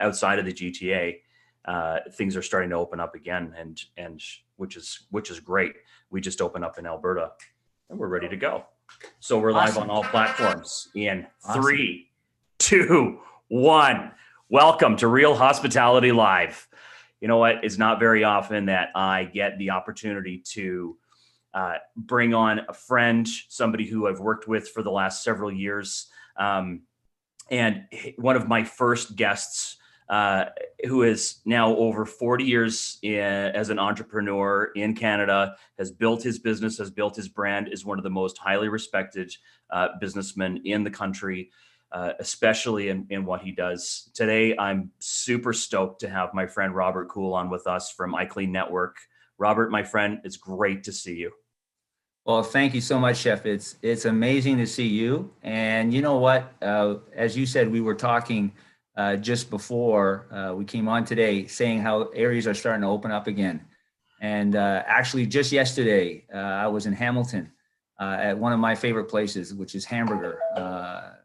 outside of the GTA, things are starting to open up again, and which is great. We just opened up in Alberta, and we're ready to go. So we're live on all platforms in 3, 2, 1. Welcome to Real Hospitality Live. You know what? It's not very often that I get the opportunity to bring on a friend, somebody who I've worked with for the last several years. And one of my first guests, who is now over 40 years as an entrepreneur in Canada, has built his business, has built his brand, is one of the most highly respected businessmen in the country, especially in what he does. Today, I'm super stoked to have my friend Robert Coull on with us from iClean Network. Robert, my friend, it's great to see you. Well, thank you so much, Chef. It's amazing to see you. And you know what? As you said, we were talking just before we came on today, saying how areas are starting to open up again. And actually, just yesterday, I was in Hamilton at one of my favorite places, which is Hamburger.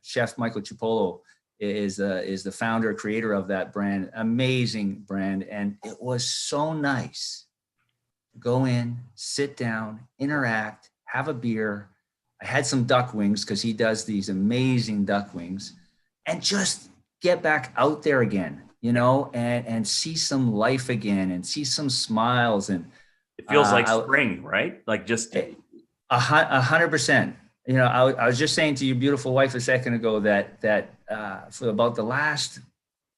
Chef Michael Cipollone is the founder, creator of that brand, amazing brand. And it was so nice. Go in, sit down, interact, have a beer. I had some duck wings because he does these amazing duck wings, and just get back out there again, you know, and see some life again and see some smiles. And it feels like spring, right? Like just 100%. You know, I was just saying to your beautiful wife a second ago that for about the last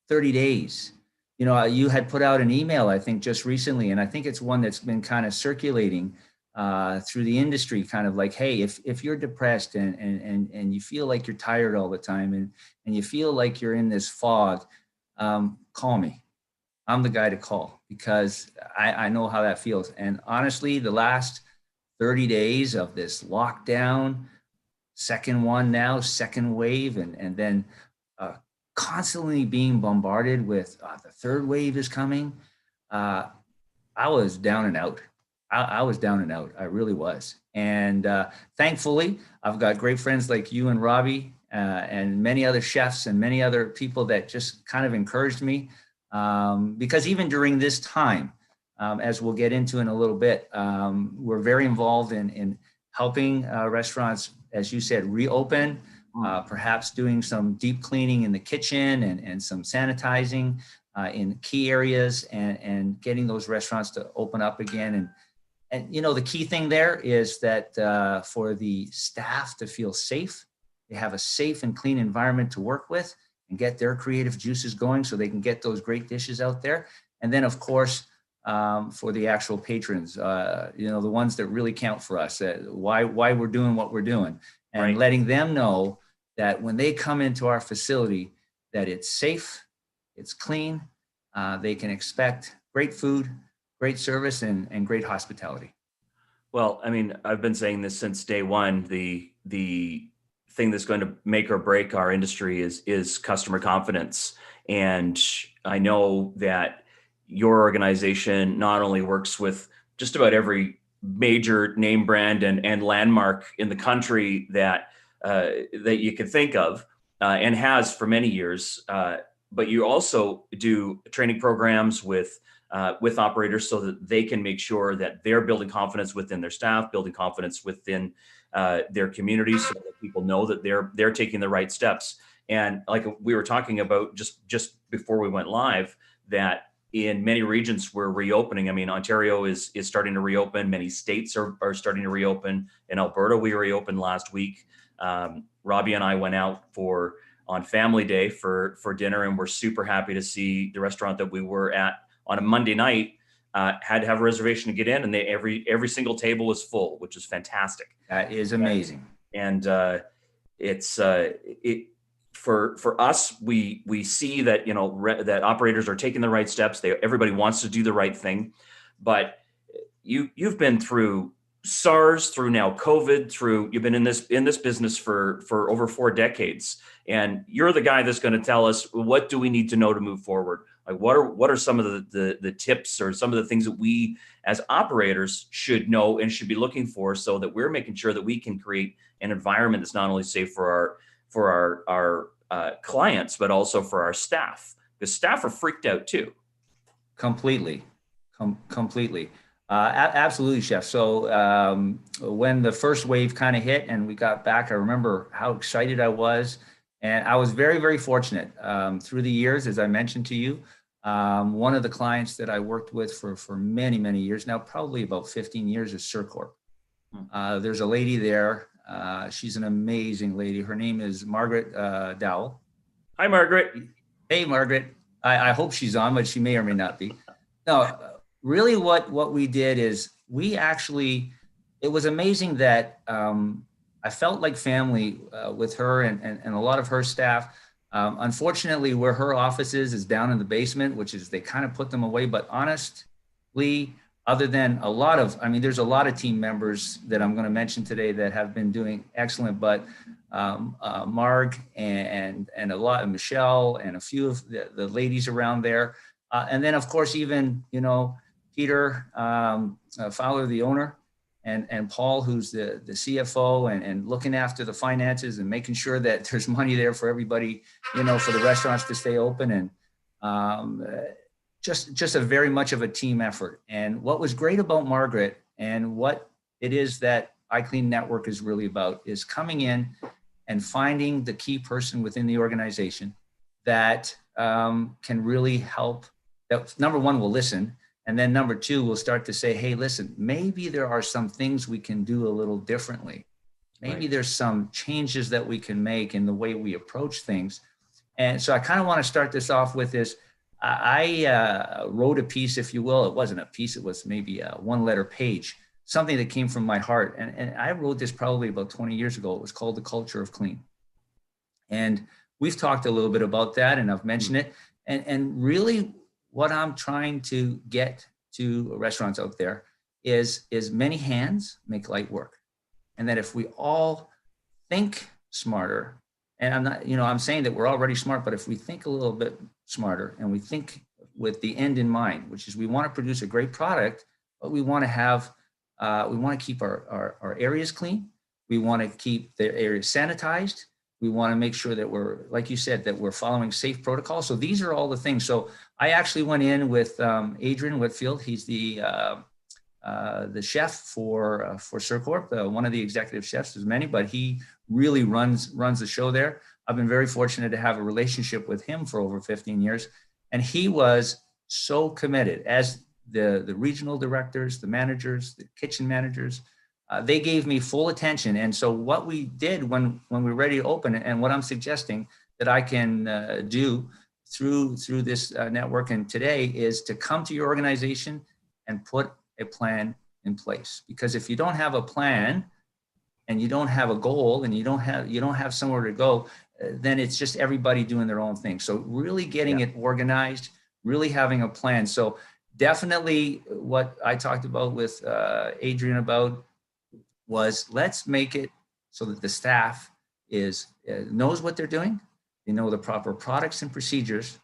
30 days, you know, you had put out an email, I think, just recently, and I think it's one that's been kind of circulating through the industry, kind of like, hey, if you're depressed and you feel like you're tired all the time and you feel like you're in this fog, call me. I'm the guy to call, because I know how that feels. And honestly, the last 30 days of this lockdown, second one now, second wave, and then constantly being bombarded with the third wave is coming. I was down and out. I was down and out. I really was. And thankfully, I've got great friends like you and Robbie and many other chefs and many other people that just kind of encouraged me. Because even during this time, as we'll get into in a little bit, we're very involved in helping restaurants, as you said, reopen. Perhaps doing some deep cleaning in the kitchen and some sanitizing in key areas and getting those restaurants to open up again. And you know, the key thing there is that for the staff to feel safe, they have a safe and clean environment to work with and get their creative juices going so they can get those great dishes out there. And then, of course, for the actual patrons, you know, the ones that really count for us, why we're doing what we're doing, and right, letting them know that when they come into our facility, that it's safe, it's clean, they can expect great food, great service, and great hospitality. Well, I mean, I've been saying this since day one. The thing that's going to make or break our industry is customer confidence. And I know that your organization not only works with just about every major name brand and landmark in the country that you can think of, and has for many years. But you also do training programs with operators so that they can make sure that they're building confidence within their staff, building confidence within their communities, so that people know that they're taking the right steps. And like we were talking about just before we went live, that in many regions we're reopening. I mean, Ontario is starting to reopen. Many states are starting to reopen. In Alberta, we reopened last week. Robbie and I went out on family day for dinner, and we're super happy to see the restaurant that we were at on a Monday night had to have a reservation to get in, and every single table was full, which is fantastic. That is amazing. And for us, we see that, you know, that operators are taking the right steps. Everybody wants to do the right thing, but you've been through SARS, through now COVID, you've been in this business for over 4 decades, and you're the guy that's going to tell us, what do we need to know to move forward? Like, what are some of the tips or some of the things that we as operators should know and should be looking for, so that we're making sure that we can create an environment that's not only safe for our clients, but also for our staff, The staff are freaked out too. Completely, completely. Absolutely, Chef. So when the first wave kind of hit and we got back, I remember how excited I was. And I was very, very fortunate through the years, as I mentioned to you. One of the clients that I worked with for many, many years now, probably about 15 years, is Surcorp. There's a lady there. She's an amazing lady. Her name is Margaret Dowell. Hi, Margaret. Hey, Margaret. I hope she's on, but she may or may not be. No, really what we did is we actually, it was amazing that I felt like family with her and a lot of her staff. Unfortunately, where her office is down in the basement, which is they kind of put them away. But honestly, other than a lot of, I mean, there's a lot of team members that I'm going to mention today that have been doing excellent, but Marg and a lot of Michelle and a few of the ladies around there. And then of course, even, you know, Peter Fowler, the owner, and Paul, who's the CFO and looking after the finances and making sure that there's money there for everybody, you know, for the restaurants to stay open. And just a very much of a team effort. And what was great about Margaret and what it is that iClean Network is really about is coming in and finding the key person within the organization that can really help. That number one, will listen. And then number two, we'll start to say, hey, listen, maybe there are some things we can do a little differently. Maybe there's some changes that we can make in the way we approach things. And so I kind of want to start this off with this. I wrote a piece, if you will. It wasn't a piece. It was maybe a one-letter page, something that came from my heart. And I wrote this probably about 20 years ago. It was called The Culture of Clean. And we've talked a little bit about that, and I've mentioned it. And really what I'm trying to get to restaurants out there is many hands make light work. And that if we all think smarter, and I'm not, you know, I'm saying that we're already smart, but if we think a little bit smarter and we think with the end in mind, which is we want to produce a great product, but we want to have, we want to keep our areas clean. We want to keep the areas sanitized. We want to make sure that we're, like you said, that we're following safe protocols. So these are all the things. So I actually went in with Adrian Whitfield. He's the chef for Surcorp, one of the executive chefs. There's many, but he really runs the show there. I've been very fortunate to have a relationship with him for over 15 years. And he was so committed, as the regional directors, the managers, the kitchen managers, they gave me full attention. And so what we did when we were ready to open, and what I'm suggesting that I can do through this network and today, is to come to your organization and put a plan in place. Because if you don't have a plan and you don't have a goal and you don't have somewhere to go, then it's just everybody doing their own thing. So really getting it organized, really having a plan. So definitely what I talked about with Adrian about was, let's make it so that the staff knows what they're doing, they know the proper products and procedures,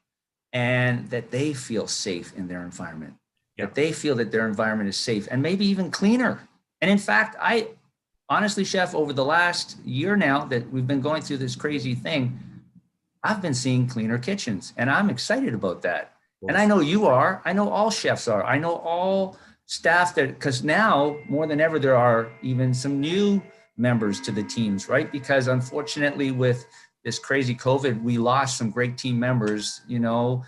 and that they feel safe in their environment, that they feel that their environment is safe and maybe even cleaner. And in fact, I honestly, Chef, over the last year now that we've been going through this crazy thing, I've been seeing cleaner kitchens, and I'm excited about that. And I know you are. I know all chefs are. I know all staff that, because now more than ever, there are even some new members to the teams, right? Because unfortunately, with this crazy COVID, we lost some great team members, you know,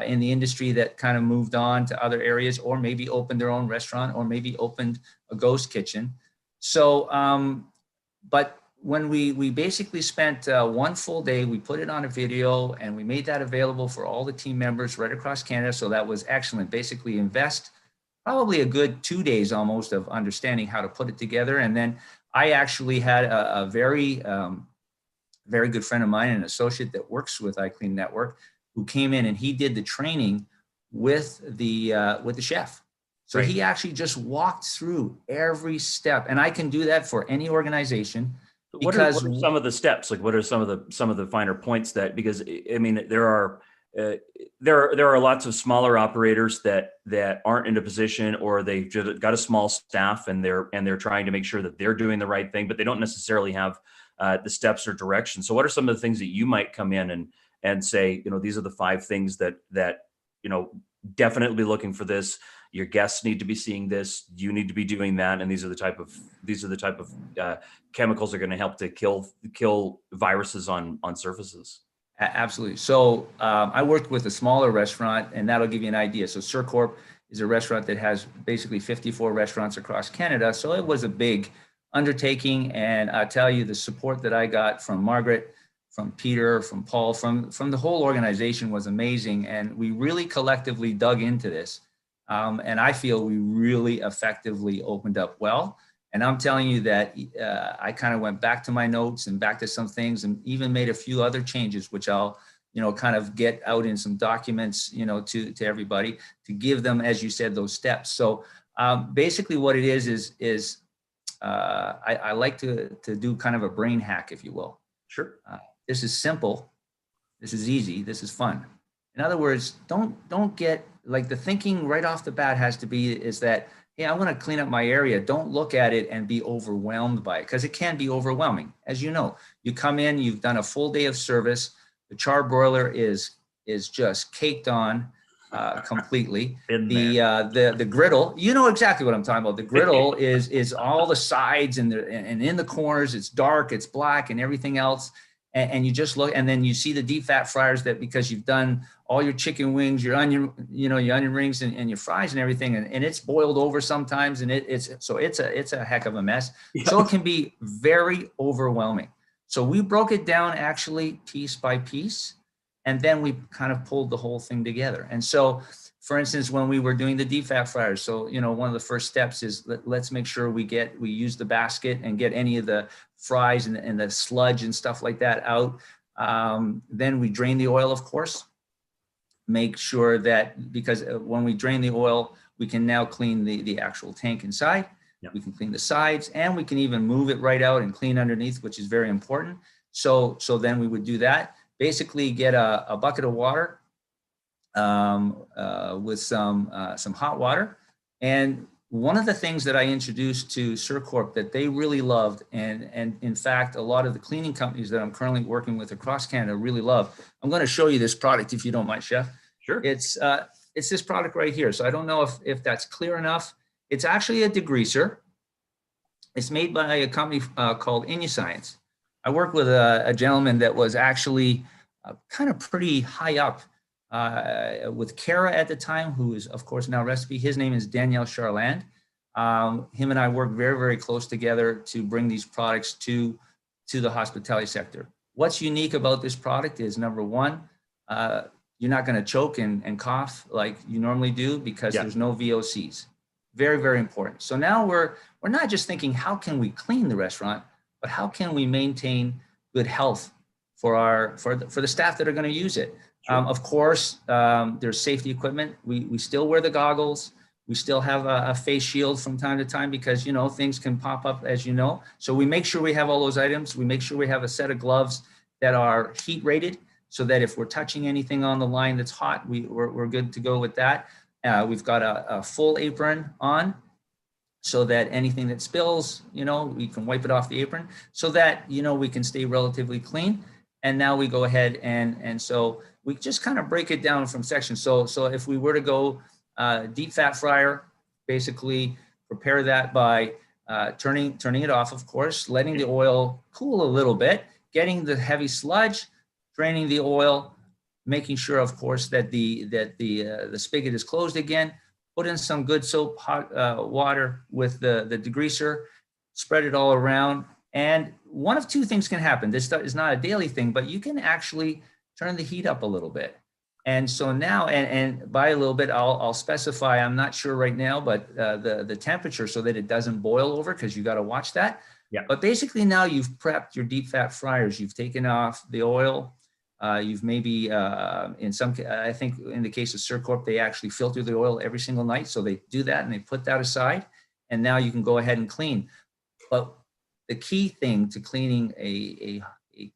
in the industry that kind of moved on to other areas, or maybe opened their own restaurant, or maybe opened a ghost kitchen. So, but when we basically spent one full day, we put it on a video and we made that available for all the team members right across Canada. So that was excellent. Basically invest probably a good 2 days almost of understanding how to put it together. And then I actually had a very, very good friend of mine, an associate that works with iClean Network, who came in and he did the training with the chef. So he actually just walked through every step, and I can do that for any organization. What are some of the steps? Like, what are some of the finer points that, because I mean, there are lots of smaller operators that aren't in a position, or they've just got a small staff and they're trying to make sure that they're doing the right thing, but they don't necessarily have the steps or direction. So what are some of the things that you might come in and say, these are the 5 things that definitely be looking for this. Your guests need to be seeing this. You need to be doing that, and these are the type of chemicals that are going to help to kill viruses on surfaces. Absolutely. So I worked with a smaller restaurant, and that'll give you an idea. So Surcorp is a restaurant that has basically 54 restaurants across Canada. So it was a big undertaking, and I tell you, the support that I got from Margaret, from Peter, from Paul, from the whole organization was amazing. And we really collectively dug into this. And I feel we really effectively opened up well. And I'm telling you that I kind of went back to my notes and back to some things, and even made a few other changes, which I'll, kind of get out in some documents, to everybody, to give them, as you said, those steps. So basically what it is I like to do kind of a brain hack, if you will. Sure. This is simple. This is easy. This is fun. In other words, don't get, like, the thinking right off the bat has to be is that, hey, I'm going to clean up my area. Don't look at it and be overwhelmed by it, because it can be overwhelming. As you know, you come in, you've done a full day of service. The char broiler is just caked on completely. The griddle, you know exactly what I'm talking about. The griddle is all the sides and in the corners. It's dark, it's black, and everything else. And you just look, and then you see the deep fat fryers, that because you've done all your chicken wings, your onion rings, and your fries and everything, and it's boiled over sometimes, and it's a heck of a mess. Yeah. So it can be very overwhelming. So we broke it down actually piece by piece, and then we kind of pulled the whole thing together. And so, for instance, when we were doing the deep fat fryers, so one of the first steps is let's make sure we use the basket and get any of the fries and the sludge and stuff like that out. Then we drain the oil, of course. Make sure that, because when we drain the oil, we can now clean the actual tank inside. Yep. We can clean the sides, and we can even move it right out and clean underneath, which is very important. So then we would do that. Basically, get a bucket of water with some hot water. And one of the things that I introduced to Surcorp that they really loved, and in fact, a lot of the cleaning companies that I'm currently working with across Canada really love. I'm going to show you this product, if you don't mind, Chef. Sure. It's this product right here. So I don't know if that's clear enough. It's actually a degreaser. It's made by a company called InUscience. I worked with a gentleman that was actually kind of pretty high up with Cara at the time, who is, of course, now Recipe. His name is Danielle Charland. Him and I work very, very close together to bring these products to the hospitality sector. What's unique about this product is, number one, you're not going to choke and cough like you normally do, because there's no VOCs. Very, very important. So now we're not just thinking, how can we clean the restaurant, but how can we maintain good health for the staff that are going to use it? Sure. Of course, there's safety equipment. We still wear the goggles. We still have a face shield from time to time, because things can pop up, as you know. So we make sure we have all those items. We make sure we have a set of gloves that are heat rated, so that if we're touching anything on the line that's hot, we're good to go with that. We've got a full apron on, so that anything that spills, we can wipe it off the apron, so that, we can stay relatively clean. And now we go ahead and so we just kind of break it down from sections. So if we were to go deep fat fryer, basically prepare that by turning it off, of course, letting the oil cool a little bit, getting the heavy sludge, draining the oil, making sure, of course, that the spigot is closed again. Put in some good soap hot water with the degreaser, spread it all around. And one of two things can happen. This is not a daily thing, but you can actually turn the heat up a little bit. And so now, and by a little bit, I'll specify, I'm not sure right now, but the temperature, so that it doesn't boil over, because you got to watch that. Yeah. But basically now you've prepped your deep fat fryers. You've taken off the oil. You've maybe, I think in the case of Surcorp, they actually filter the oil every single night. So they do that and they put that aside, and now you can go ahead and clean. But the key thing to cleaning a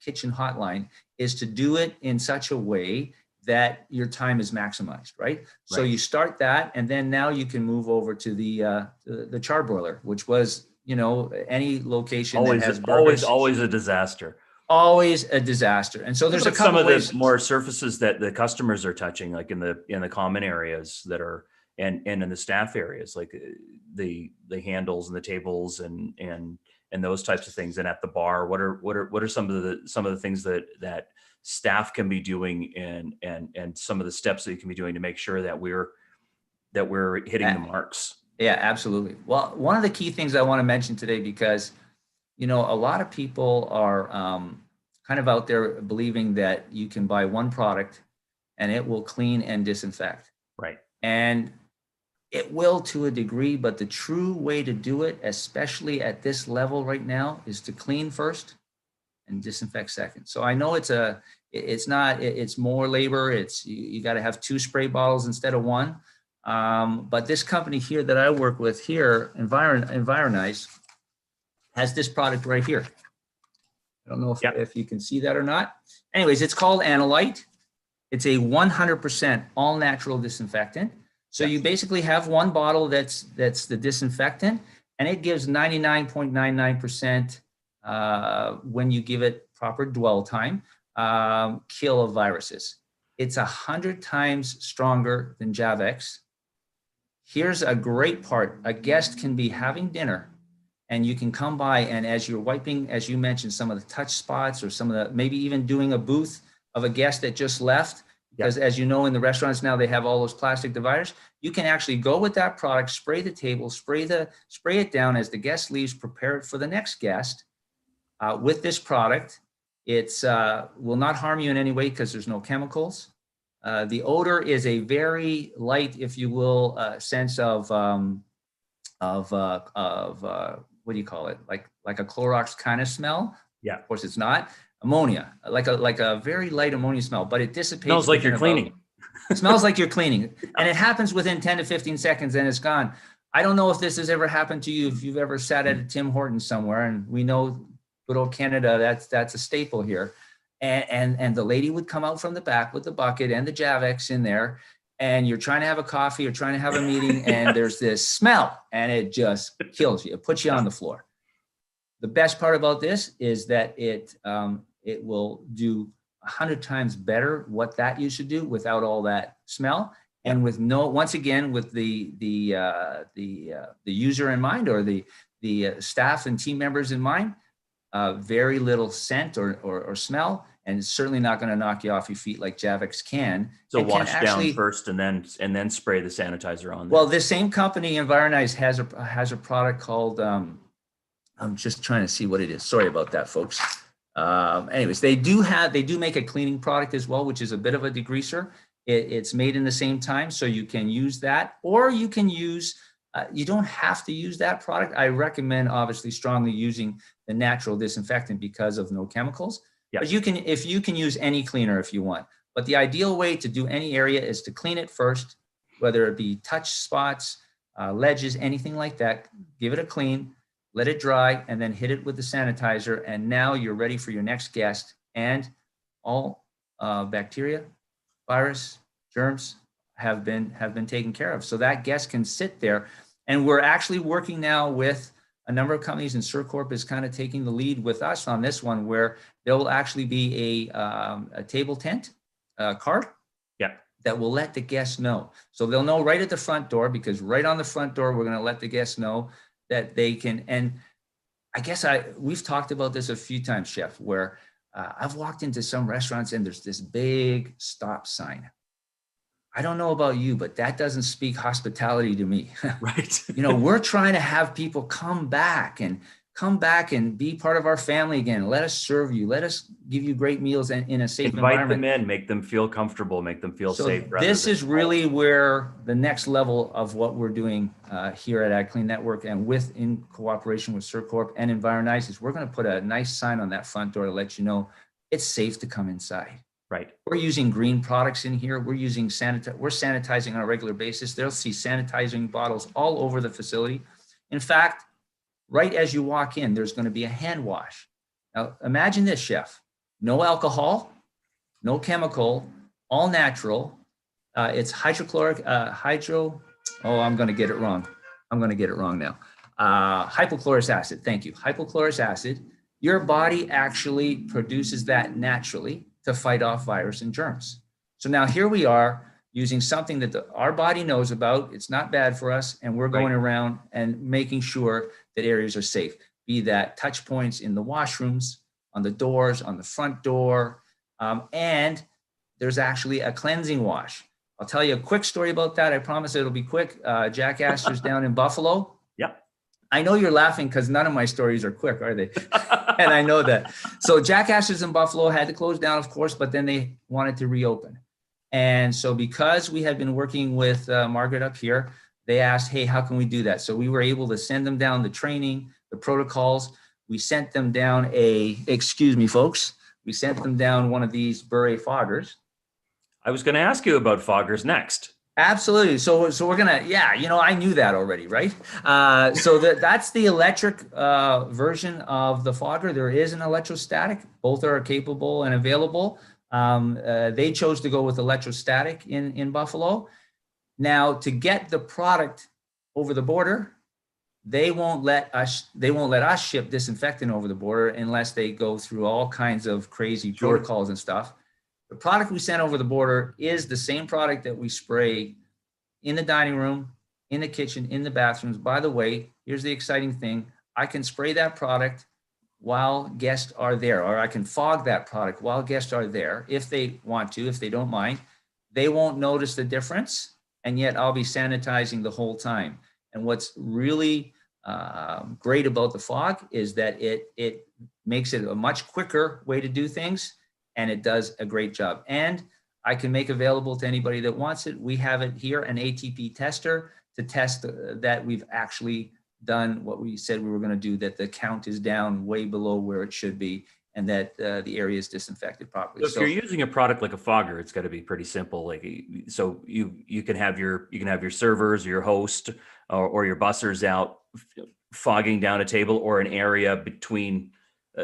kitchen hotline is to do it in such a way that your time is maximized, right? So you start that, and then now you can move over to the char broiler, which was, any location that has burgers. Always a disaster. always a disaster. And so there's a couple some of ways. the more surfaces that the customers are touching, like in the common areas that are, and in the staff areas, like the handles and the tables and those types of things. And at the bar, what are some of the things that staff can be doing, and some of the steps that you can be doing to make sure that we're hitting the marks? Yeah, absolutely. Well, one of the key things I want to mention today, because a lot of people are kind of out there believing that you can buy one product and it will clean and disinfect. Right. And it will to a degree, but the true way to do it, especially at this level right now, is to clean first and disinfect second. So I know it's more labor. You got to have 2 spray bottles instead of 1. But this company here that I work with here, Environize, has this product right here. I don't know if you can see that or not. Anyways, it's called Analyte. It's a 100% all natural disinfectant. So you basically have one bottle that's the disinfectant, and it gives 99.99% when you give it proper dwell time, kill of viruses. It's 100 times stronger than Javex. Here's a great part. A guest can be having dinner, and you can come by, and as you're wiping, as you mentioned, some of the touch spots, or some of the, maybe even doing a booth of a guest that just left, because as you know, in the restaurants now, they have all those plastic dividers. You can actually go with that product, spray the table, spray it down as the guest leaves, prepare it for the next guest. With this product, it's will not harm you in any way because there's no chemicals. The odor is a very light, if you will, sense of what do you call it? Like a Clorox kind of smell. Yeah. Of course, it's not. Ammonia, like a very light ammonia smell, but it dissipates. Smells like you're cleaning. It smells like you're cleaning, and it happens within 10 to 15 seconds, and it's gone. I don't know if this has ever happened to you, if you've ever sat at a Tim Hortons somewhere, and we know good old Canada, that's a staple here. And the lady would come out from the back with the bucket and the Javex in there, and you're trying to have a coffee or trying to have a meeting, and there's this smell, and it just kills you. It puts you on the floor. The best part about this is that it will do 100 times better what that used to do without all that smell, and with once again, with the user in mind, or the staff and team members in mind. Very little scent or smell, and it's certainly not going to knock you off your feet like Javex can. So wash down first, and then spray the sanitizer on there. Well, this same company, Environize, has a product called. I'm just trying to see what it is. Sorry about that, folks. Anyways, they do make a cleaning product as well, which is a bit of a degreaser. It's made in the same time, so you can use that, or you can use. You don't have to use that product. I recommend, obviously, strongly using the natural disinfectant because of no chemicals. Yeah. But you can use any cleaner if you want. But the ideal way to do any area is to clean it first, whether it be touch spots, ledges, anything like that. Give it a clean, let it dry, and then hit it with the sanitizer. And now you're ready for your next guest, and all bacteria, virus, germs have been taken care of. So that guest can sit there. And we're actually working now with a number of companies, and CerCorp is kind of taking the lead with us on this one, where there will actually be a table tent card that will let the guests know. So they'll know right at the front door, because right on the front door, we're going to let the guests know that they can. And I guess we've talked about this a few times, Chef, where I've walked into some restaurants and there's this big stop sign. I don't know about you, but that doesn't speak hospitality to me. Right. We're trying to have people come back and be part of our family again. Let us serve you. Let us give you great meals in a safe environment. Invite them in, make them feel comfortable, make them feel safe. This is really where the next level of what we're doing here at iClean Network, and in cooperation with CerCorp and Environize, is we're going to put a nice sign on that front door to let you know it's safe to come inside. Right. We're using green products in here. We're using we're sanitizing on a regular basis. They'll see sanitizing bottles all over the facility. In fact, right as you walk in, there's going to be a hand wash. Now, imagine this, Chef. No alcohol, no chemical, all natural. It's hydrochloric, I'm going to get it wrong. I'm going to get it wrong now. Hypochlorous acid. Thank you. Hypochlorous acid. your body actually produces that naturally to fight off virus and germs. So now here we are using something that our body knows about. It's not bad for us. And we're going around and making sure that areas are safe, be that touch points in the washrooms, on the doors, on the front door. And there's actually a cleansing wash. I'll tell you a quick story about that. I promise it'll be quick. Jack Astor's down in Buffalo. Yep. I know you're laughing because none of my stories are quick, are they? And I know that. So Jack Astor's in Buffalo had to close down, of course, but then they wanted to reopen. And so because we had been working with Margaret up here, they asked, hey, how can we do that? So we were able to send them down the training, the protocols. We sent them down excuse me, folks. We sent them down one of these Bure foggers. I was going to ask you about foggers next. Absolutely. So we're going to, I knew that already, right? So that's the electric version of the fogger. There is an electrostatic. Both are capable and available. They chose to go with electrostatic in Buffalo. Now, to get the product over the border, they won't let us ship disinfectant over the border unless they go through all kinds of crazy protocols and stuff. The product we sent over the border is the same product that we spray in the dining room, in the kitchen, in the bathrooms. By the way, here's the exciting thing. I can spray that product while guests are there, or I can fog that product while guests are there if they want to, if they don't mind. They won't notice the difference, and yet I'll be sanitizing the whole time. And what's really great about the fog is that it makes it a much quicker way to do things, and it does a great job. And I can make available to anybody that wants it. We have it here, an ATP tester, to test that we've actually done what we said we were going to do, that the count is down way below where it should be, and that the area is disinfected properly. So if you're using a product like a fogger, it's got to be pretty simple. Like, so you can have your servers, your host, or your bussers out fogging down a table or an area between,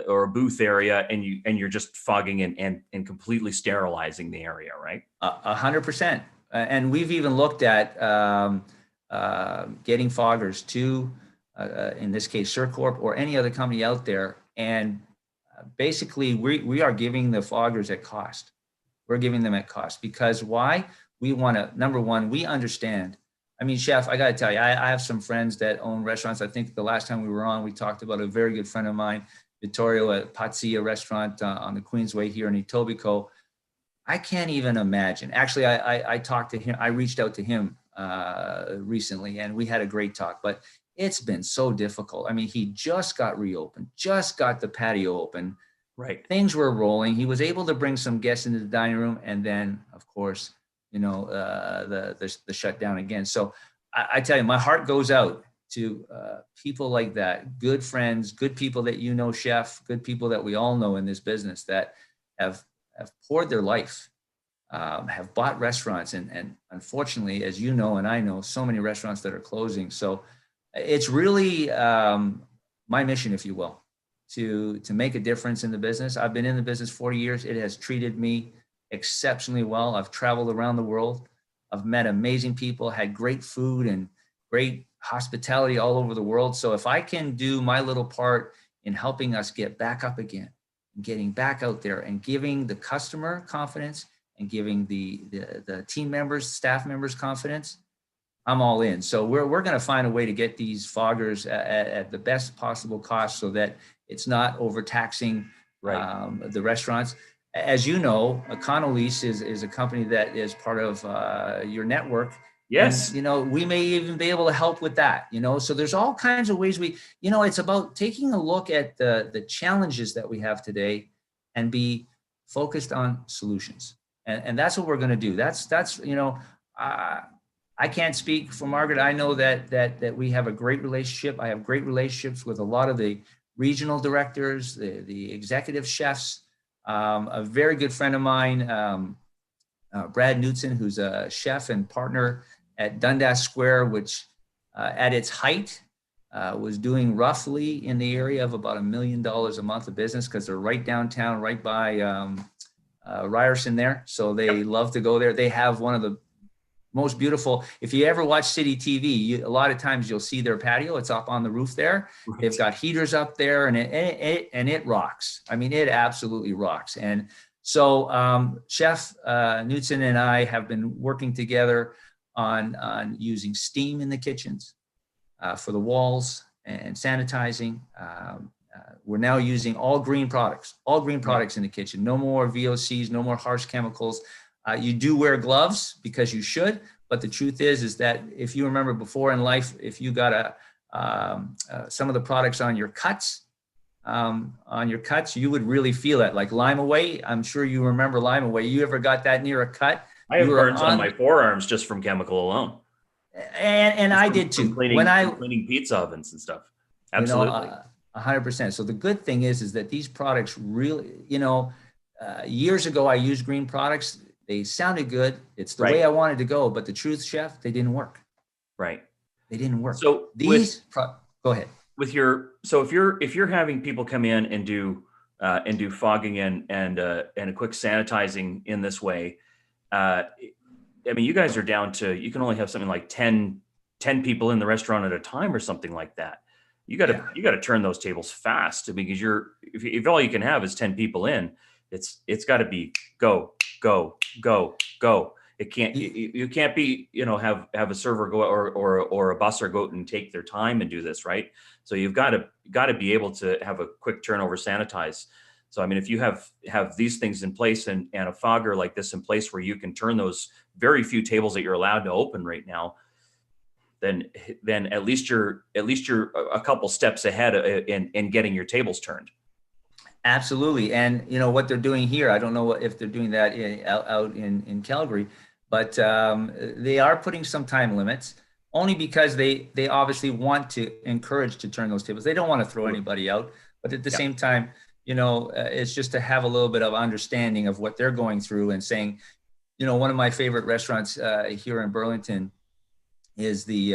or a booth area, and you're just fogging and completely sterilizing the area, right? 100%. And we've even looked at getting foggers to, in this case, Surcorp or any other company out there. And basically, we are giving the foggers at cost. We're giving them at cost because why? We want to, number one, we understand. I mean, Chef, I got to tell you, I have some friends that own restaurants. I think the last time we were on, we talked about a very good friend of mine, Vittorio, at Pazzia restaurant on the Queensway here in Etobicoke. I can't even imagine. Actually, I talked to him. I reached out to him recently, and we had a great talk. But it's been so difficult. I mean, he just got reopened, just got the patio open. Right. Things were rolling. He was able to bring some guests into the dining room, and then, of course, the shutdown again. So I tell you, my heart goes out to people like that, good friends, good people that you know, Chef, good people that we all know in this business that have poured their life, have bought restaurants, and unfortunately, as you know and I know, so many restaurants that are closing. So it's really my mission, if you will, to make a difference in the business. I've been in the business 40 years. It has treated me exceptionally well. I've traveled around the world. I've met amazing people, had great food and great hospitality all over the world. So if I can do my little part in helping us get back up again, getting back out there and giving the customer confidence and giving the team members, staff members confidence, I'm all in. So we're going to find a way to get these foggers at the best possible cost so that it's not overtaxing the restaurants. As you know, Econolease is a company that is part of your network. Yes. And, we may even be able to help with that, so there's all kinds of ways it's about taking a look at the challenges that we have today and be focused on solutions. And that's what we're going to do. I can't speak for Margaret. I know that we have a great relationship. I have great relationships with a lot of the regional directors, the executive chefs. A very good friend of mine, Brad Knutson, who's a chef and partner at Dundas Square, which at its height was doing roughly in the area of about $1 million a month of business because they're right downtown, right by Ryerson there. So they love to go there. They have one of the most beautiful. If you ever watch City TV, a lot of times you'll see their patio. It's up on the roof there. Right. They've got heaters up there, and it rocks. I mean, it absolutely rocks. And so Chef Knudsen and I have been working together on using steam in the kitchens for the walls and sanitizing. We're now using all green products in the kitchen. No more VOCs, no more harsh chemicals. You do wear gloves because you should, but the truth is that if you remember before in life, if you got some of the products on your cuts, you would really feel it. Like Lime Away, I'm sure you remember Lime Away. You ever got that near a cut? I have burns on my forearms just from chemical alone. And I did too. Cleaning pizza ovens and stuff. Absolutely. 100%. So the good thing is that these products really, years ago I used green products. They sounded good. It's the way I wanted to go. But the truth, Chef, they didn't work. Right. They didn't work. So go ahead. If you're having people come in and do fogging and a quick sanitizing in this way, I mean, you guys are down to, you can only have something like 10 people in the restaurant at a time or something like that. You got to turn those tables fast, because if all you can have is 10 people in, it's got to be go. It can't, you can't be, have a server go or a busser go out and take their time and do this, right? So you've got to be able to have a quick turnover sanitize. So, I mean, if you have these things in place and a fogger like this in place where you can turn those very few tables that you're allowed to open right now, then at least you're a couple steps ahead in getting your tables turned. Absolutely. And what they're doing here, I don't know if they're doing that out in Calgary, but they are putting some time limits, only because they obviously want to encourage to turn those tables. They don't want to throw anybody out, but at the same time, it's just to have a little bit of understanding of what they're going through and saying, one of my favorite restaurants here in Burlington is the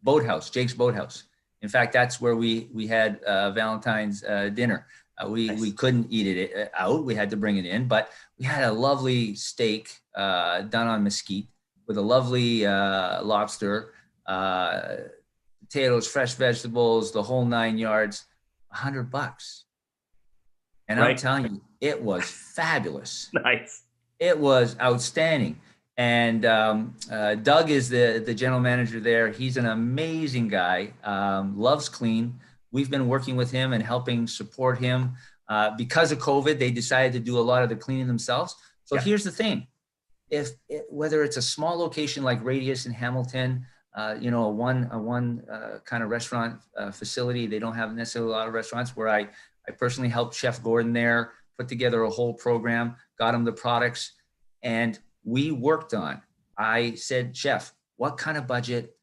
Boathouse, Jake's Boathouse. In fact, that's where we had Valentine's dinner. We couldn't eat it out. We had to bring it in, but we had a lovely steak done on mesquite with a lovely lobster, potatoes, fresh vegetables, the whole 9 yards, $100. And I'm telling you, it was fabulous. Nice. It was outstanding. And Doug is the general manager there. He's an amazing guy, loves clean. We've been working with him and helping support him. Because of COVID, they decided to do a lot of the cleaning themselves. So here's the thing. Whether it's a small location like Radius in Hamilton, a one kind of restaurant facility, they don't have necessarily a lot of restaurants, where I personally helped Chef Gordon there, put together a whole program, got him the products, and we worked on. I said, Chef, what kind of budget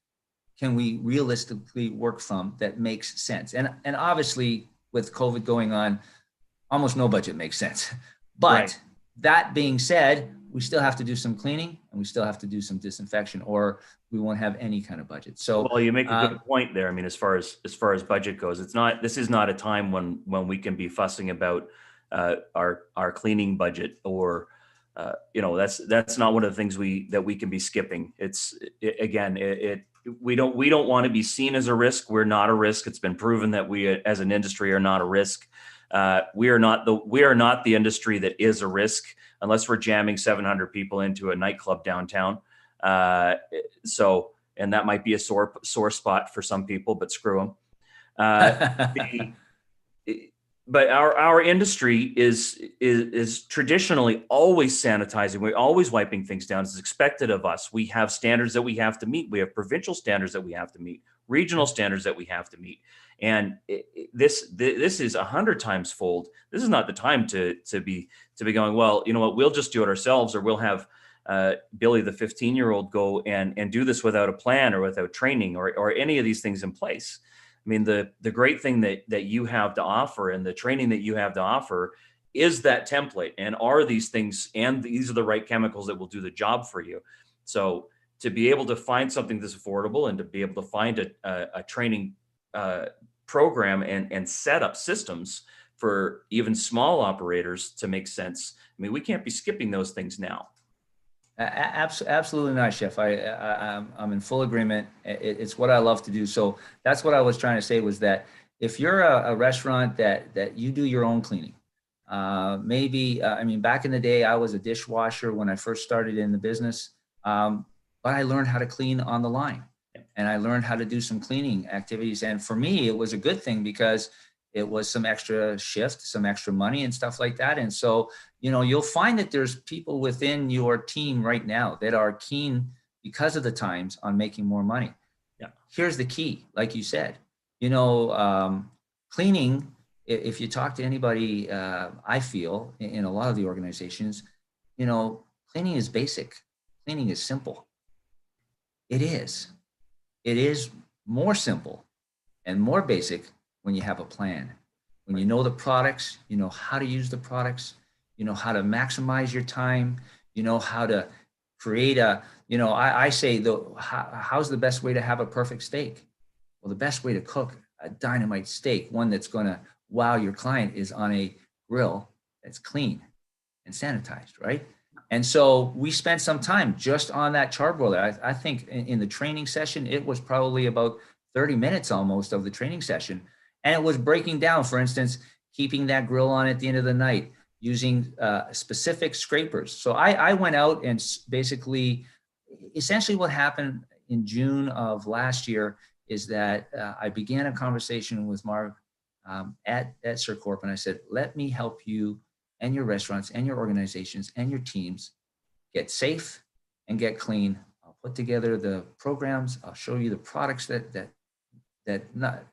can we realistically work from that makes sense? And obviously, with COVID going on, almost no budget makes sense. But that being said, we still have to do some cleaning and we still have to do some disinfection, or we won't have any kind of budget. So, well, you make a good point there. I mean, as far as budget goes, this is not a time when we can be fussing about our cleaning budget, or that's not one of the things that we can be skipping. We don't want to be seen as a risk. We're not a risk. It's been proven that we as an industry are not a risk. We are not the industry that is a risk, unless we're jamming 700 people into a nightclub downtown. And that might be a sore spot for some people, but screw them. But our industry is traditionally always sanitizing. We're always wiping things down. It's expected of us. We have standards that we have to meet. We have provincial standards that we have to meet, regional standards that we have to meet. And this is 100 times fold. This is not the time to be going, well, you know what, we'll just do it ourselves, or we'll have Billy, the 15-year-old, go and do this without a plan or without training or any of these things in place. I mean, the great thing that you have to offer and the training that you have to offer is that template, and are these things, and these are the right chemicals that will do the job for you. So to be able to find something that's affordable, and to be able to find a training program and set up systems for even small operators to make sense. I mean, we can't be skipping those things now. Absolutely not, Chef. I'm in full agreement. It's what I love to do. So that's what I was trying to say was that if you're a restaurant that you do your own cleaning, maybe I mean back in the day I was a dishwasher when I first started in the business, but I learned how to clean on the line, and I learned how to do some cleaning activities. And for me, it was a good thing because it was some extra shift, some extra money, and stuff like that. And so you'll find that there's people within your team right now that are keen because of the times on making more money. Yeah. Here's the key, like you said, cleaning, if you talk to anybody, I feel in a lot of the organizations, cleaning is basic. Cleaning is simple. It is. It is more simple and more basic when you have a plan. When you know the products, you know how to use the products, you know how to maximize your time, you know how to create I say, how's the best way to have a perfect steak? Well, the best way to cook a dynamite steak, one that's going to wow your client, is on a grill that's clean and sanitized, right? And so we spent some time just on that charbroiler. I think in the training session, it was probably about 30 minutes almost of the training session. And it was breaking down, for instance, keeping that grill on at the end of the night, using specific scrapers. So I went out and basically, essentially what happened in June of last year is that I began a conversation with Marv at SirCorp, and I said, let me help you and your restaurants and your organizations and your teams get safe and get clean. I'll put together the programs. I'll show you the products that not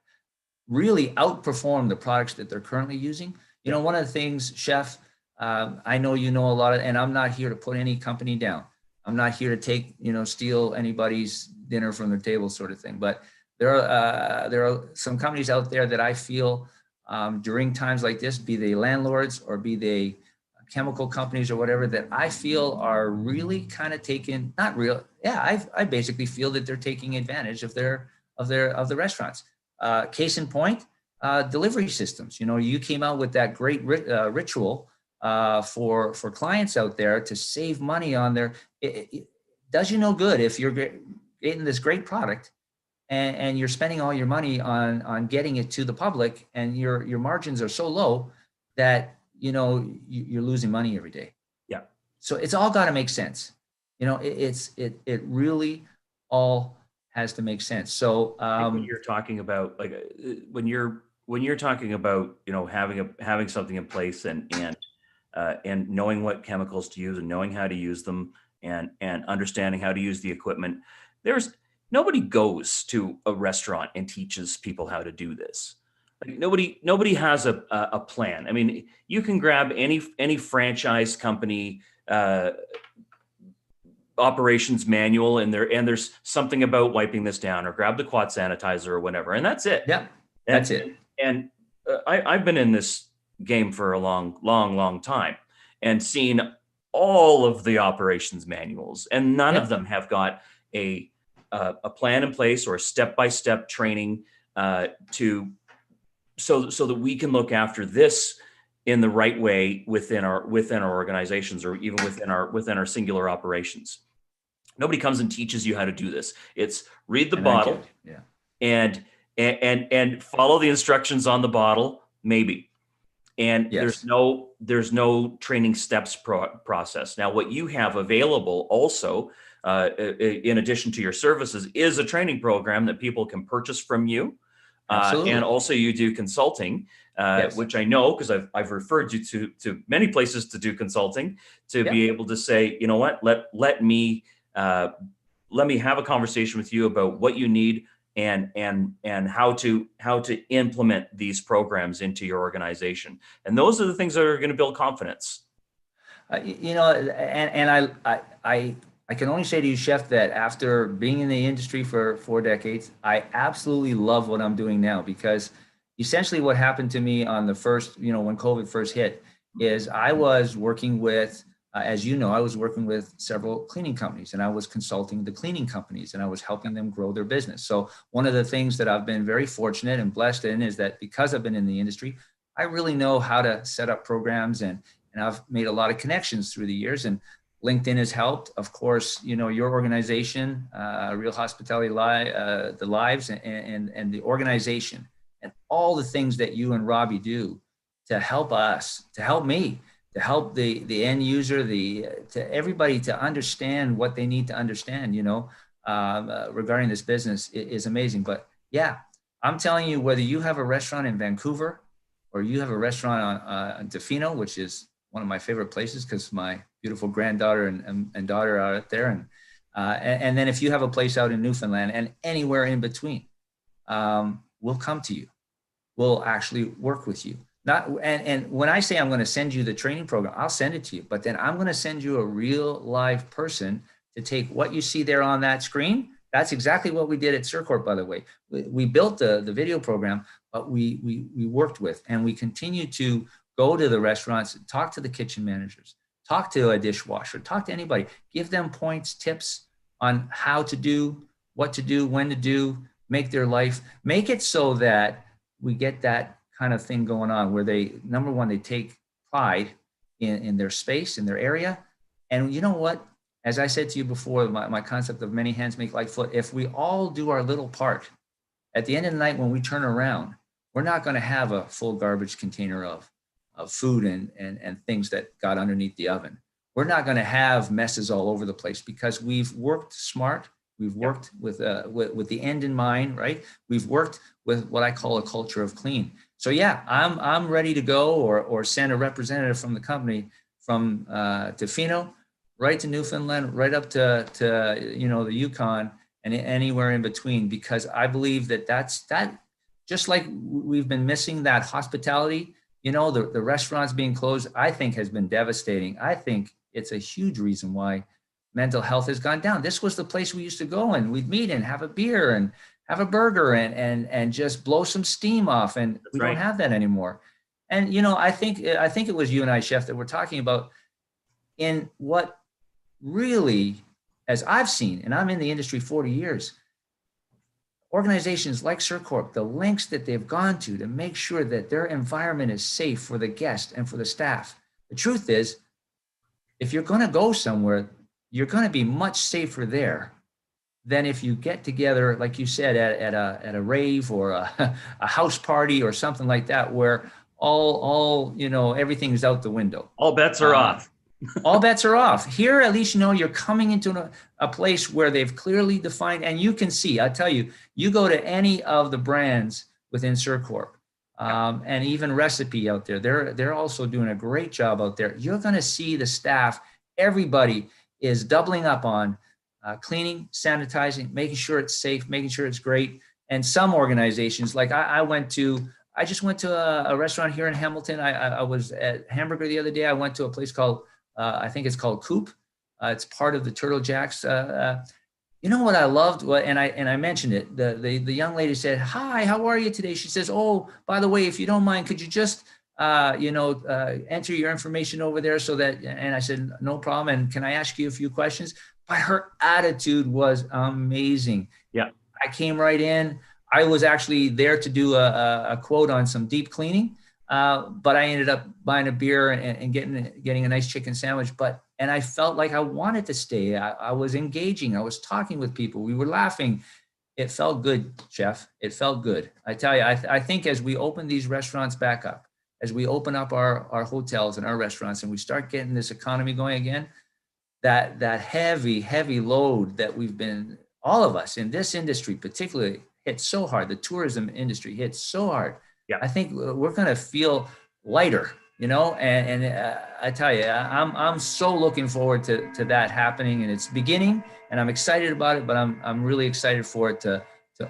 really outperform the products that they're currently using. One of the things, Chef, I know a lot of, and I'm not here to put any company down. I'm not here to take, steal anybody's dinner from their table, sort of thing. But there are some companies out there that I feel during times like this, be they landlords or be they chemical companies or whatever, that I feel are really kind of taking, not real. Yeah, I basically feel that they're taking advantage of the restaurants. Case in point, delivery systems. You came out with that great ritual for clients out there to save money on their. It does you no good if you're getting this great product and you're spending all your money on getting it to the public, and your margins are so low that you're losing money every day. Yeah. So it's all got to make sense. It really all has to make sense. So when you're talking about when you're talking about having something in place and knowing what chemicals to use and knowing how to use them and understanding how to use the equipment, nobody goes to a restaurant and teaches people how to do this. Like nobody has a plan. I mean, you can grab any franchise company operations manual and there's something about wiping this down, or grab the quat sanitizer or whatever, and that's it. Yeah, that's it. And I've been in this game for a long time and seen all of the operations manuals, and none of them have got a plan in place or a step-by-step training so that we can look after this in the right way within our organizations, or even within our singular operations. Nobody comes and teaches you how to do this. It's read the bottle, and follow the instructions on the bottle, maybe. And there's no training steps process. Now, what you have available also, in addition to your services, is a training program that people can purchase from you. And also you do consulting, which I know because I've referred you to many places to do consulting, to be able to say, you know what, let me have a conversation with you about what you need and how to implement these programs into your organization. And those are the things that are going to build confidence. I can only say to you, Chef, that after being in the industry for 4 decades, I absolutely love what I'm doing now, because essentially what happened to me on the first, when COVID first hit, is I was working with, as you know, I was working with several cleaning companies, and I was consulting the cleaning companies, and I was helping them grow their business. So one of the things that I've been very fortunate and blessed in is that because I've been in the industry, I really know how to set up programs, and I've made a lot of connections through the years. And LinkedIn has helped. Of course, you know, your organization, Real Hospitality Live, the lives and the organization and all the things that you and Robbie do to help us, to help me, to help the end user, to everybody to understand what they need to understand, you know, regarding this business is amazing. But yeah, I'm telling you, whether you have a restaurant in Vancouver or you have a restaurant on Tofino, which is one of my favorite places because my beautiful granddaughter and daughter are out there. And then if you have a place out in Newfoundland and anywhere in between, we'll come to you. We'll actually work with you. And when I say I'm going to send you the training program, I'll send it to you, but then I'm going to send you a real live person to take what you see there on that screen. That's exactly what we did at Circorp, by the way. We built the video program, but we worked with, and we continue to go to the restaurants, talk to the kitchen managers, talk to a dishwasher, talk to anybody, give them points, tips on how to do, what to do, when to do, make their life, make it so that we get that kind of thing going on where they, number one, they take pride in their space, in their area. And you know what? As I said to you before, my concept of many hands make light foot, if we all do our little part, at the end of the night when we turn around, we're not going to have a full garbage container of food and things that got underneath the oven. We're not going to have messes all over the place because we've worked smart. We've worked with the end in mind, right? We've worked with what I call a culture of clean. So yeah, I'm ready to go or send a representative from the company from Tofino right to Newfoundland, right up to you know, the Yukon and anywhere in between, because I believe that just like we've been missing that hospitality, you know, the restaurants being closed, I think has been devastating. I think it's a huge reason why mental health has gone down. This was the place we used to go and we'd meet and have a beer and have a burger and just blow some steam off. And we don't have that anymore. And, you know, I think it was you and I, Chef, that we're talking about in what really, as I've seen, and I'm in the industry 40 years, organizations like Circorp, the lengths that they've gone to make sure that their environment is safe for the guest and for the staff. The truth is, if you're going to go somewhere, you're going to be much safer there than if you get together, like you said, at a rave or a house party or something like that, where all you know, everything's out the window. All bets are off. All bets are off. Here, at least, you know, you're coming into a place where they've clearly defined, and you can see, I tell you, you go to any of the brands within Circorp, and even Recipe out there, they're also doing a great job out there. You're going to see the staff, everybody is doubling up on cleaning, sanitizing, making sure it's safe, making sure it's great. And some organizations, like I just went to a restaurant here in Hamilton. I was at Hamburger the other day. I went to a place called, I think it's called Coull. It's part of the Turtle Jacks. You know what I loved? And I mentioned it. The young lady said, "Hi, how are you today?" She says, "Oh, by the way, if you don't mind, could you just enter your information over there so that," and I said, "No problem. And can I ask you a few questions?" But her attitude was amazing. Yeah. I came right in. I was actually there to do a quote on some deep cleaning, but I ended up buying a beer and getting a nice chicken sandwich. And I felt like I wanted to stay. I was engaging. I was talking with people. We were laughing. It felt good, Chef. It felt good. I tell you, I think as we open these restaurants back up, as we open up our hotels and our restaurants, and we start getting this economy going again, that heavy load that we've been, all of us in this industry particularly, hit so hard. The tourism industry hit so hard. Yeah. I think we're going to feel lighter, you know, and I tell you, I'm so looking forward to that happening, and it's beginning, and I'm excited about it, but I'm really excited for it to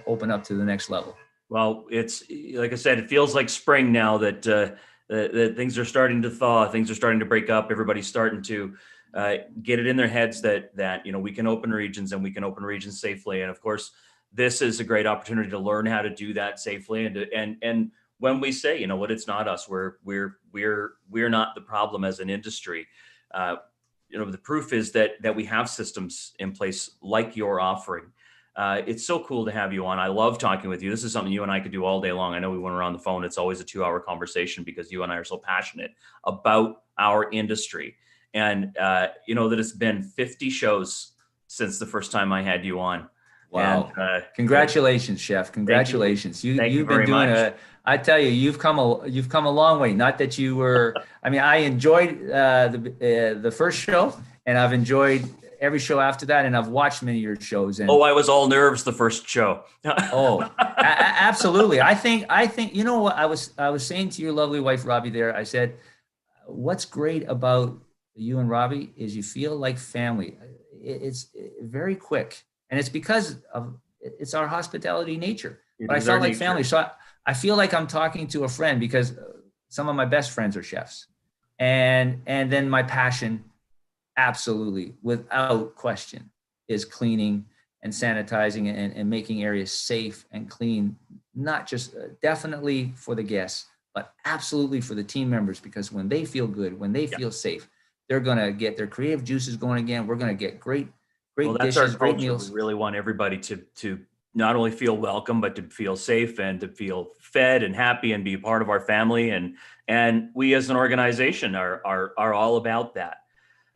open up to the next level. Well, it's like I said, it feels like spring now that things are starting to thaw, things are starting to break up. Everybody's starting to get it in their heads that you know, we can open regions and we can open regions safely. And of course, this is a great opportunity to learn how to do that safely. And when we say, you know what, it's not us, we're not the problem as an industry. You know, the proof is that we have systems in place like you're offering. It's so cool to have you on. I love talking with you. This is something you and I could do all day long. I know we went around the phone. It's always a 2-hour conversation because you and I are so passionate about our industry. and that it's been 50 shows since the first time I had you on. Wow. And congratulations, Chef. Congratulations. Thank you You've been very doing much. I tell you, you've come a long way. Not that you were, I mean, I enjoyed the first show, and I've enjoyed every show after that, and I've watched many of your shows. And I was all nerves the first show. Absolutely. I think, you know what I was saying to your lovely wife, Robbie, there, I said, what's great about you and Robbie is you feel like family. It's very quick, and it's because of it's our hospitality nature. But I felt like family. So I feel like I'm talking to a friend, because some of my best friends are chefs, and then my passion, absolutely, without question, is cleaning and sanitizing and making areas safe and clean, not just definitely for the guests, but absolutely for the team members, because when they feel good, when they feel safe, they're going to get their creative juices going again. We're going to get great dishes, great meals. We really want everybody to not only feel welcome, but to feel safe and to feel fed and happy and be a part of our family. And we as an organization are all about that.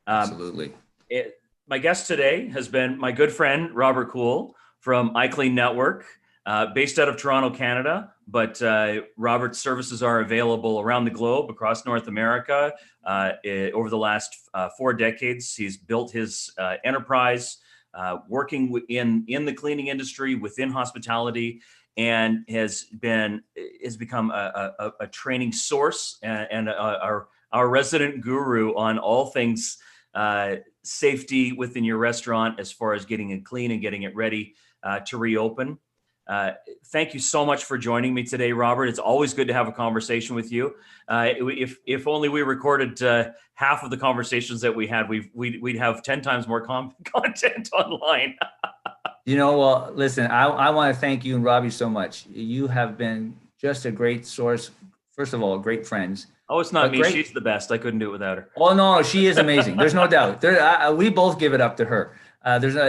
Absolutely. My guest today has been my good friend, Robert Coull from iClean Network, based out of Toronto, Canada. But Robert's services are available around the globe, across North America. Over the last 4 decades, he's built his enterprise, working in the cleaning industry, within hospitality, and has become a training source and our resident guru on all things safety within your restaurant, as far as getting it clean and getting it ready to reopen. Thank you so much for joining me today, Robert. It's always good to have a conversation with you. If only we recorded half of the conversations that we had, we'd have 10 times more content online. Well, listen, I want to thank you and Robbie so much. You have been just a great source. First of all, great friends. Oh, it's not me. She's the best. I couldn't do it without her. Oh no, she is amazing. There's no doubt. We both give it up to her.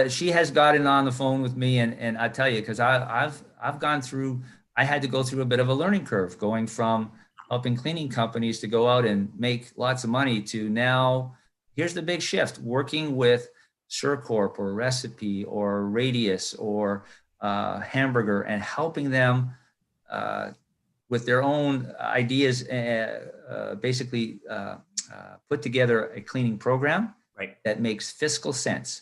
She has gotten on the phone with me, and I tell you, because I've gone through. I had to go through a bit of a learning curve, going from helping cleaning companies to go out and make lots of money to now. Here's the big shift: working with SureCorp or Recipe or Radius or Hamburger, and helping them with their own ideas, basically put together a cleaning program that makes fiscal sense.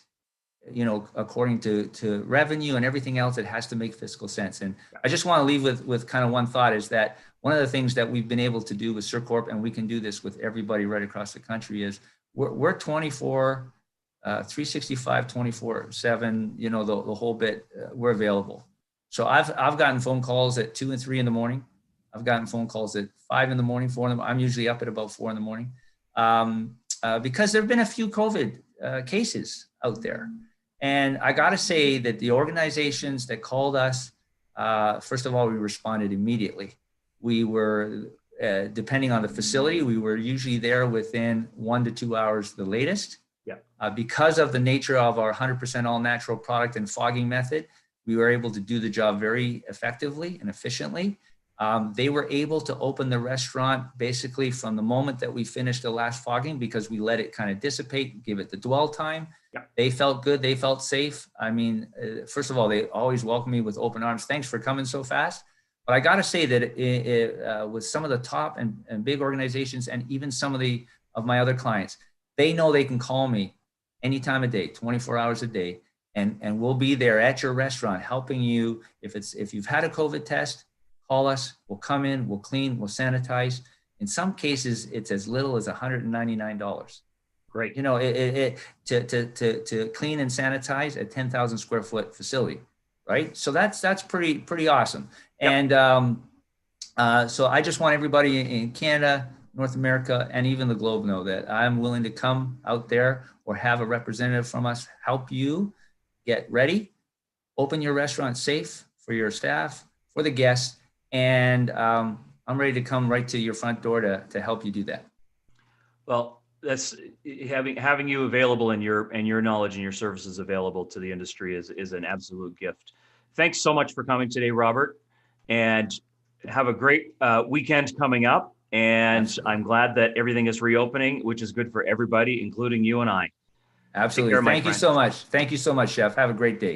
According to revenue and everything else, it has to make fiscal sense. And I just want to leave with kind of one thought, is that one of the things that we've been able to do with SureCorp, and we can do this with everybody right across the country, is we're 24, 365, 24/7, the whole bit, we're available. So I've gotten phone calls at 2 and 3 in the morning. I've gotten phone calls at 5 in the morning, 4 in the morning. I'm usually up at about 4 in the morning, because there have been a few COVID cases out there. And I got to say that the organizations that called us, first of all, we responded immediately. We were, depending on the facility, we were usually there within 1 to 2 hours, the latest. Because of the nature of our 100% all natural product and fogging method, we were able to do the job very effectively and efficiently. They were able to open the restaurant basically from the moment that we finished the last fogging, because we let it kind of dissipate, give it the dwell time. They felt good. They felt safe. I mean, first of all, they always welcome me with open arms. Thanks for coming so fast. But I got to say that with some of the top and big organizations, and even some of my other clients, they know they can call me any time of day, 24 hours a day, and we'll be there at your restaurant helping you. If you've had a COVID test, call us. We'll come in, we'll clean, we'll sanitize. In some cases, it's as little as $199. Great. To clean and sanitize a 10,000 square foot facility, right? So that's pretty awesome. Yep. And so I just want everybody in Canada, North America, and even the globe know that I'm willing to come out there or have a representative from us help you get ready, open your restaurant safe for your staff, for the guests, and I'm ready to come right to your front door to help you do that. Well, that's having you available, and your knowledge and your services available to the industry is an absolute gift. Thanks so much for coming today, Robert, and have a great weekend coming up. And Absolutely. I'm glad that everything is reopening, which is good for everybody, including you and I. Take Absolutely. care, my Thank you friend. so much. Thank you so much, Chef. Have a great day.